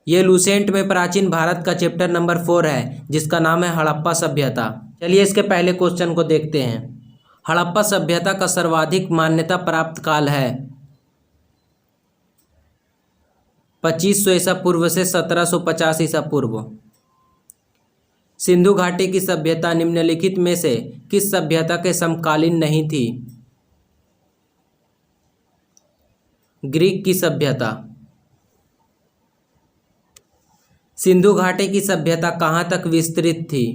ये लूसेंट में प्राचीन भारत का चैप्टर नंबर 4 है जिसका नाम है हड़प्पा सभ्यता। चलिए इसके पहले क्वेश्चन को देखते हैं। हड़प्पा सभ्यता का सर्वाधिक मान्यता प्राप्त काल है 2500 ईसा पूर्व से 1750 ईसा पूर्व। सिंधु घाटी की सभ्यता निम्नलिखित में से किस सभ्यता के समकालीन नहीं थी? ग्रीक की सभ्यता। सिंधु घाटी की सभ्यता कहाँ तक विस्तृत थी?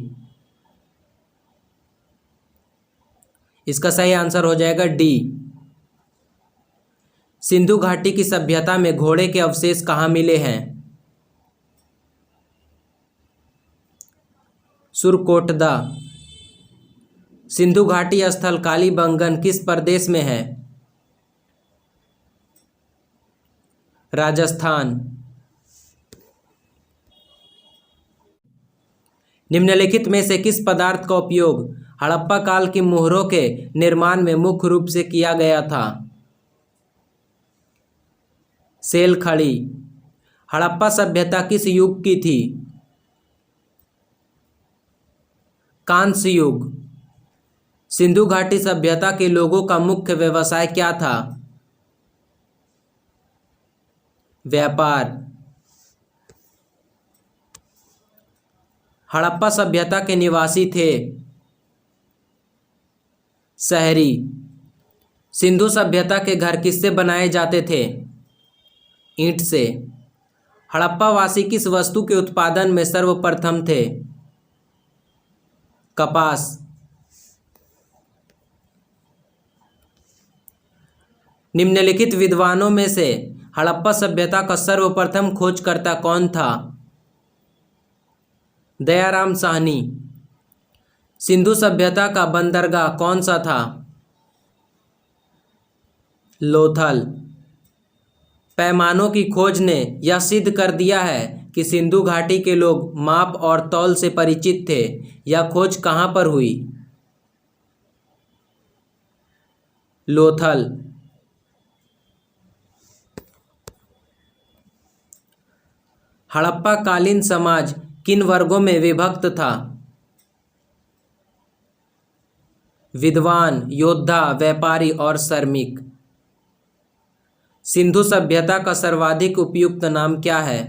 इसका सही आंसर हो जाएगा डी। सिंधु घाटी की सभ्यता में घोड़े के अवशेष कहाँ मिले हैं? सुरकोटदा। सिंधु घाटी स्थल कालीबंगन किस प्रदेश में है? राजस्थान। निम्नलिखित में से किस पदार्थ का उपयोग हड़प्पा काल की मोहरों के निर्माण में मुख्य रूप से किया गया था? सेल खड़ी। हड़प्पा सभ्यता किस युग की थी? कांस्य युग। सिंधु घाटी सभ्यता के लोगों का मुख्य व्यवसाय क्या था? व्यापार। हड़प्पा सभ्यता के निवासी थे शहरी। सिंधु सभ्यता के घर किससे बनाए जाते थे? ईंट से। हड़प्पा वासी किस वस्तु के उत्पादन में सर्वप्रथम थे? कपास। निम्नलिखित विद्वानों में से हड़प्पा सभ्यता का सर्वप्रथम खोजकर्ता कौन था? दयाराम साहनी। सिंधु सभ्यता का बंदरगाह कौन सा था? लोथल। पैमानों की खोज ने यह सिद्ध कर दिया है कि सिंधु घाटी के लोग माप और तौल से परिचित थे। यह खोज कहाँ पर हुई? लोथल। हड़प्पा कालीन समाज किन वर्गों में विभक्त था? विद्वान, योद्धा, व्यापारी और श्रमिक। सिंधु सभ्यता का सर्वाधिक उपयुक्त नाम क्या है?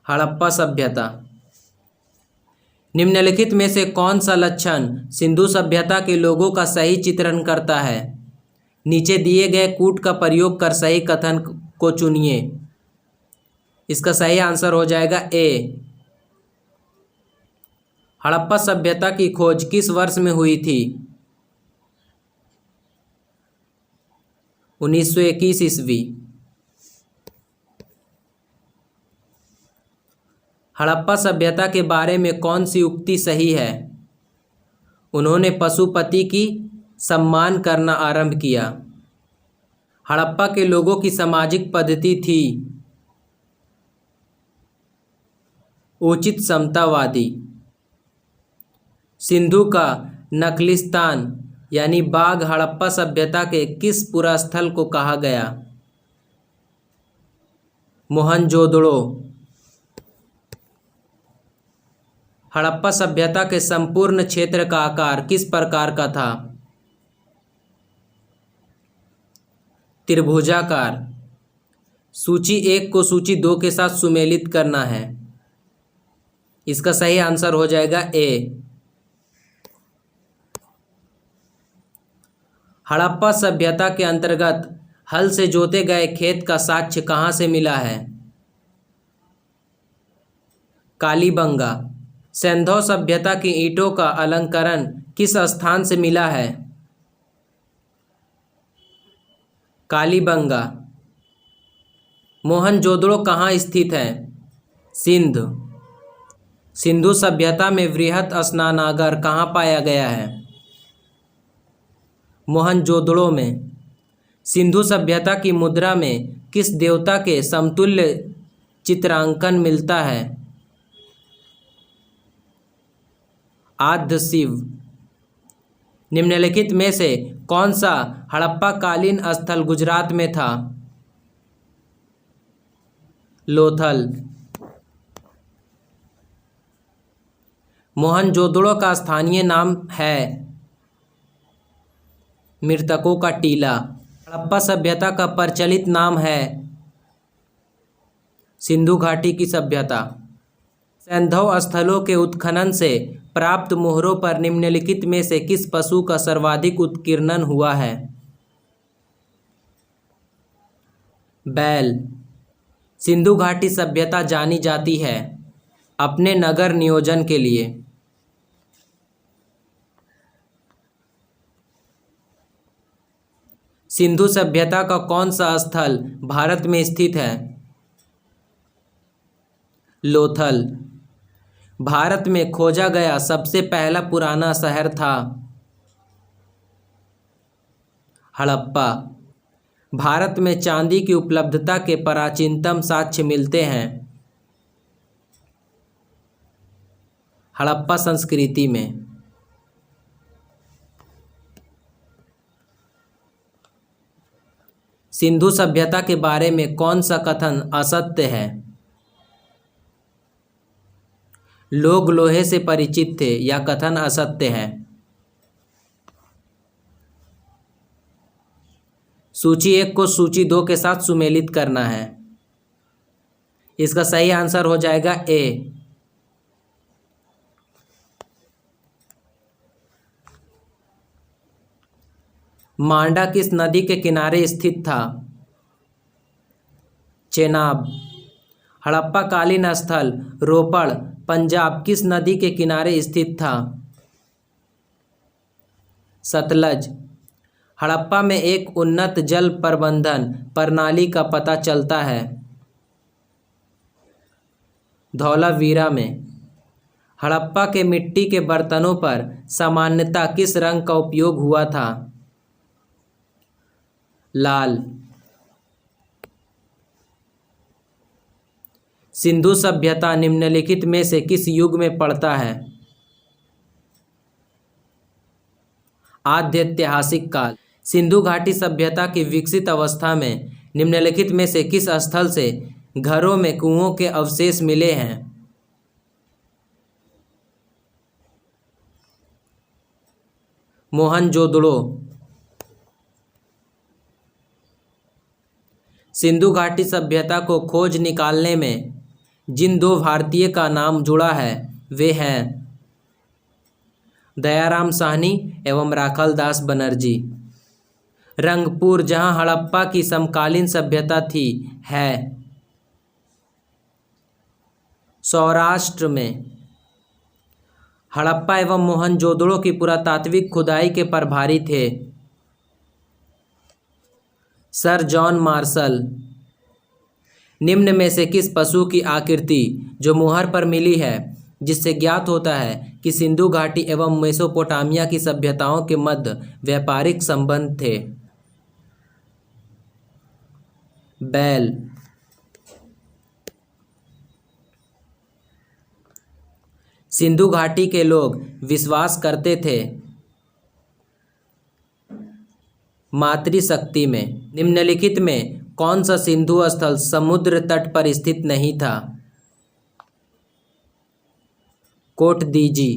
हड़प्पा सभ्यता। निम्नलिखित में से कौन सा लक्षण सिंधु सभ्यता के लोगों का सही चित्रण करता है? नीचे दिए गए कूट का प्रयोग कर सही कथन को चुनिए। इसका सही आंसर हो जाएगा ए। हड़प्पा सभ्यता की खोज किस वर्ष में हुई थी? 1921 ईस्वी। हड़प्पा सभ्यता के बारे में कौन सी उक्ति सही है? उन्होंने पशुपति की सम्मान करना आरंभ किया। हड़प्पा के लोगों की सामाजिक पद्धति थी उचित समतावादी। सिंधु का नखलिस्तान यानी बाग हड़प्पा सभ्यता के किस पुरास्थल को कहा गया? मोहनजोदड़ो। हड़प्पा सभ्यता के संपूर्ण क्षेत्र का आकार किस प्रकार का था? त्रिभुजाकार। सूची 1 को सूची 2 के साथ सुमेलित करना है। इसका सही आंसर हो जाएगा ए। हड़प्पा सभ्यता के अंतर्गत हल से जोते गए खेत का साक्ष्य कहाँ से मिला है? कालीबंगा। सिंधु सभ्यता की ईंटों का अलंकरण किस स्थान से मिला है? कालीबंगा। मोहनजोदड़ो कहाँ स्थित है? सिंध। सिंधु सभ्यता में वृहत स्नानागार कहाँ पाया गया है? मोहनजोदड़ो में। सिंधु सभ्यता की मुद्रा में किस देवता के समतुल्य चित्रांकन मिलता है? आद्य शिव। निम्नलिखित में से कौन सा हड़प्पा कालीन स्थल गुजरात में था? लोथल। मोहनजोदड़ो का स्थानीय नाम है मृतकों का टीला। हड़प्पा सभ्यता का प्रचलित नाम है सिंधु घाटी की सभ्यता। सैंधव स्थलों के उत्खनन से प्राप्त मोहरों पर निम्नलिखित में से किस पशु का सर्वाधिक उत्कीर्णन हुआ है? बैल। सिंधु घाटी सभ्यता जानी जाती है अपने नगर नियोजन के लिए। सिंधु सभ्यता का कौन सा स्थल भारत में स्थित है? लोथल। भारत में खोजा गया सबसे पहला पुराना शहर था हड़प्पा। भारत में चांदी की उपलब्धता के प्राचीनतम साक्ष्य मिलते हैं हड़प्पा संस्कृति में। सिंधु सभ्यता के बारे में कौन सा कथन असत्य है? लोग लोहे से परिचित थे, यह कथन असत्य है। सूची 1 को सूची 2 के साथ सुमेलित करना है। इसका सही आंसर हो जाएगा ए। मांडा किस नदी के किनारे स्थित था? चेनाब। हड़प्पा कालीन स्थल रोपड़ पंजाब किस नदी के किनारे स्थित था? सतलज। हड़प्पा में एक उन्नत जल प्रबंधन प्रणाली का पता चलता है धौलावीरा में। हड़प्पा के मिट्टी के बर्तनों पर सामान्यतः किस रंग का उपयोग हुआ था? लाल। सिंधु सभ्यता निम्नलिखित में से किस युग में पड़ता है? आद्य ऐतिहासिक काल। सिंधु घाटी सभ्यता की विकसित अवस्था में निम्नलिखित में से किस स्थल से घरों में कुओं के अवशेष मिले हैं? मोहनजोदड़ो। सिंधु घाटी सभ्यता को खोज निकालने में जिन 2 भारतीय का नाम जुड़ा है वे हैं दयाराम साहनी एवं राखालदास बनर्जी। रंगपुर जहां हड़प्पा की समकालीन सभ्यता थी है सौराष्ट्र में। हड़प्पा एवं मोहनजोदड़ो की पुरातात्विक खुदाई के प्रभारी थे सर जॉन मार्शल। निम्न में से किस पशु की आकृति जो मोहर पर मिली है जिससे ज्ञात होता है कि सिंधु घाटी एवं मेसोपोटामिया की सभ्यताओं के मध्य व्यापारिक संबंध थे? बैल। सिंधु घाटी के लोग विश्वास करते थे मातृशक्ति में। निम्नलिखित में कौन सा सिंधु स्थल समुद्र तट पर स्थित नहीं था? कोटदीजी।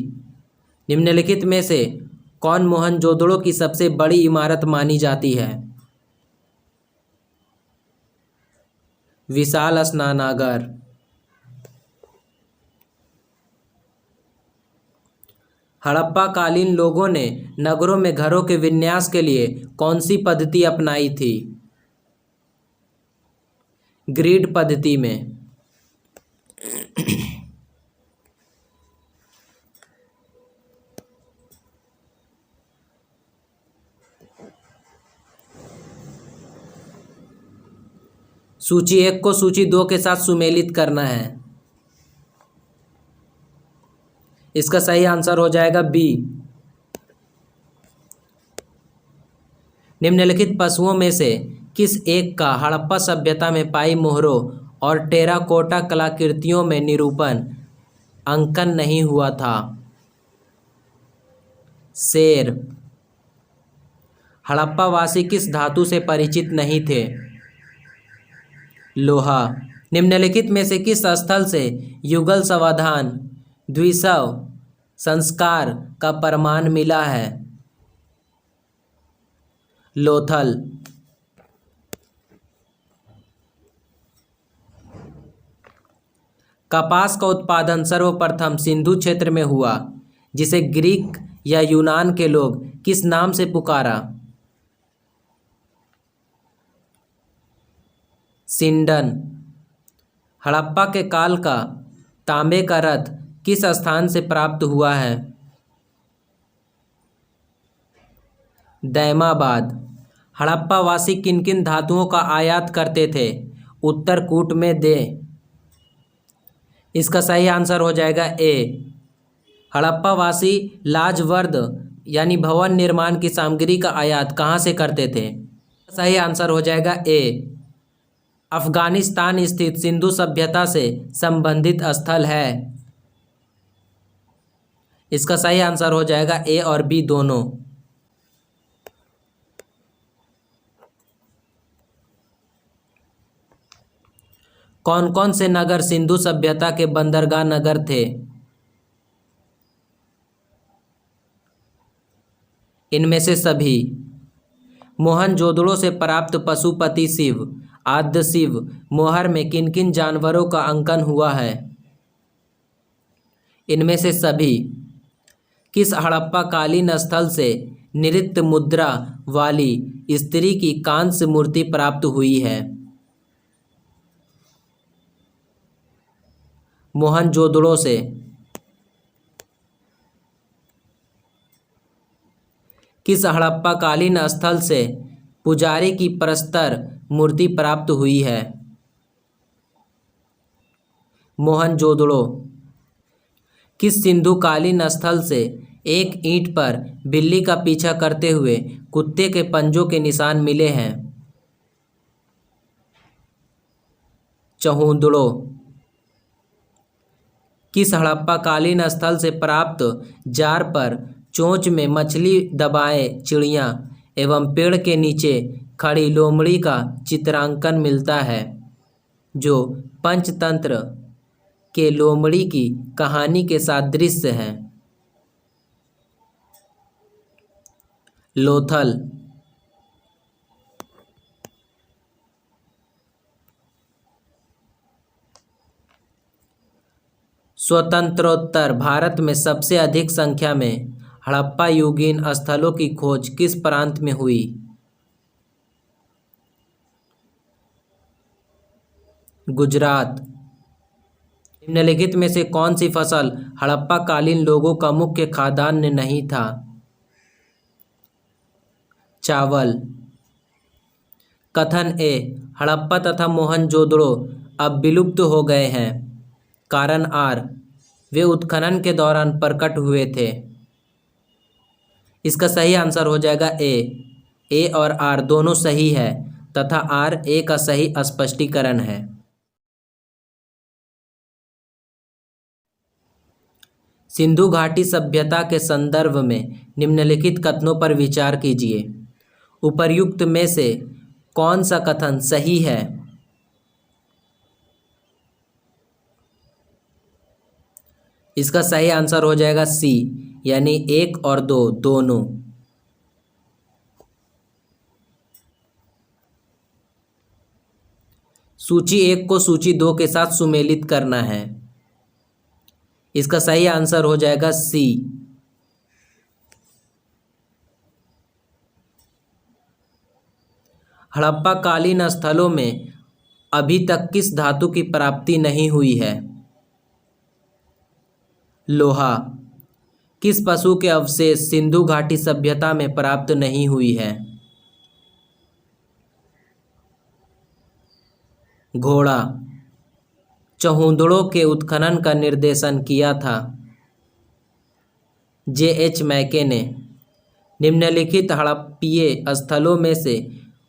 निम्नलिखित में से कौन मोहनजोदड़ो की सबसे बड़ी इमारत मानी जाती है? विशाल स्नानागार। हड़प्पा कालीन लोगों ने नगरों में घरों के विन्यास के लिए कौन सी पद्धति अपनाई थी? ग्रिड पद्धति में। सूची 1 को सूची 2 के साथ सुमेलित करना है। इसका सही आंसर हो जाएगा बी। निम्नलिखित पशुओं में से किस एक का हड़प्पा सभ्यता में पाई मोहरों और टेराकोटा कलाकृतियों में निरूपण अंकन नहीं हुआ था? शेर। हड़प्पा वासी किस धातु से परिचित नहीं थे? लोहा। निम्नलिखित में से किस स्थल से युगल समाधान द्विशव संस्कार का प्रमाण मिला है? लोथल। कपास का उत्पादन सर्वप्रथम सिंधु क्षेत्र में हुआ, जिसे ग्रीक या यूनान के लोग किस नाम से पुकारा? सिंडन। हड़प्पा के काल का तांबे का रथ किस स्थान से प्राप्त हुआ है? दैमाबाद। हड़प्पा वासी किन किन धातुओं का आयात करते थे? उत्तरकूट में दे। इसका सही आंसर हो जाएगा ए। हड़प्पा वासी लाजवर्द यानी भवन निर्माण की सामग्री का आयात कहाँ से करते थे? सही आंसर हो जाएगा ए। अफगानिस्तान स्थित सिंधु सभ्यता से संबंधित स्थल है। इसका सही आंसर हो जाएगा ए और बी दोनों। कौन कौन से नगर सिंधु सभ्यता के बंदरगाह नगर थे? इनमें से सभी। मोहनजोदड़ो से प्राप्त पशुपति शिव आद्य शिव मोहर में किन किन जानवरों का अंकन हुआ है? इनमें से सभी। किस हड़प्पा कालीन स्थल से नृत्य मुद्रा वाली स्त्री की कांस्य मूर्ति प्राप्त हुई है? मोहनजोदड़ो से। किस हड़प्पा कालीन स्थल से पुजारी की प्रस्तर मूर्ति प्राप्त हुई है? मोहनजोदड़ो। किस सिंधु कालीन स्थल से एक ईंट पर बिल्ली का पीछा करते हुए कुत्ते के पंजों के निशान मिले हैं? चहुंदड़ो। किस हड़प्पा कालीन स्थल से प्राप्त जार पर चोंच में मछली दबाए चिड़िया एवं पेड़ के नीचे खड़ी लोमड़ी का चित्रांकन मिलता है, जो पंचतंत्र के लोमड़ी की कहानी के सादृश्य है? लोथल। स्वतंत्रोत्तर भारत में सबसे अधिक संख्या में हड़प्पा युगीन स्थलों की खोज किस प्रांत में हुई? गुजरात। निम्नलिखित में से कौन सी फसल हड़प्पा कालीन लोगों का मुख्य खाद्यान्न नहीं था? चावल। कथन ए। हड़प्पा तथा मोहनजोदड़ो अब विलुप्त हो गए हैं। कारण आर। वे उत्खनन के दौरान प्रकट हुए थे। इसका सही आंसर हो जाएगा ए। ए और आर दोनों सही है तथा आर ए का सही स्पष्टीकरण है। सिंधु घाटी सभ्यता के संदर्भ में निम्नलिखित कथनों पर विचार कीजिए। उपर्युक्त में से कौन सा कथन सही है? इसका सही आंसर हो जाएगा सी, यानी 1 और 2 दोनों। सूची 1 को सूची 2 के साथ सुमेलित करना है। इसका सही आंसर हो जाएगा सी। हड़प्पा कालीन स्थलों में अभी तक किस धातु की प्राप्ति नहीं हुई है? लोहा। किस पशु के अवशेष सिंधु घाटी सभ्यता में प्राप्त नहीं हुई है? घोड़ा। चहुंदड़ों के उत्खनन का निर्देशन किया था J.H. मैके ने। निम्नलिखित हड़प्पीय स्थलों में से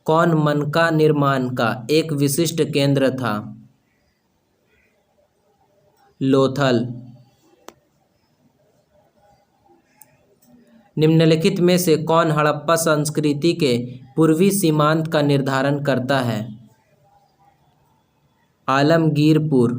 कौन मनका निर्माण का एक विशिष्ट केंद्र था? लोथल। निम्नलिखित में से कौन हड़प्पा संस्कृति के पूर्वी सीमांत का निर्धारण करता है? आलमगीरपुर।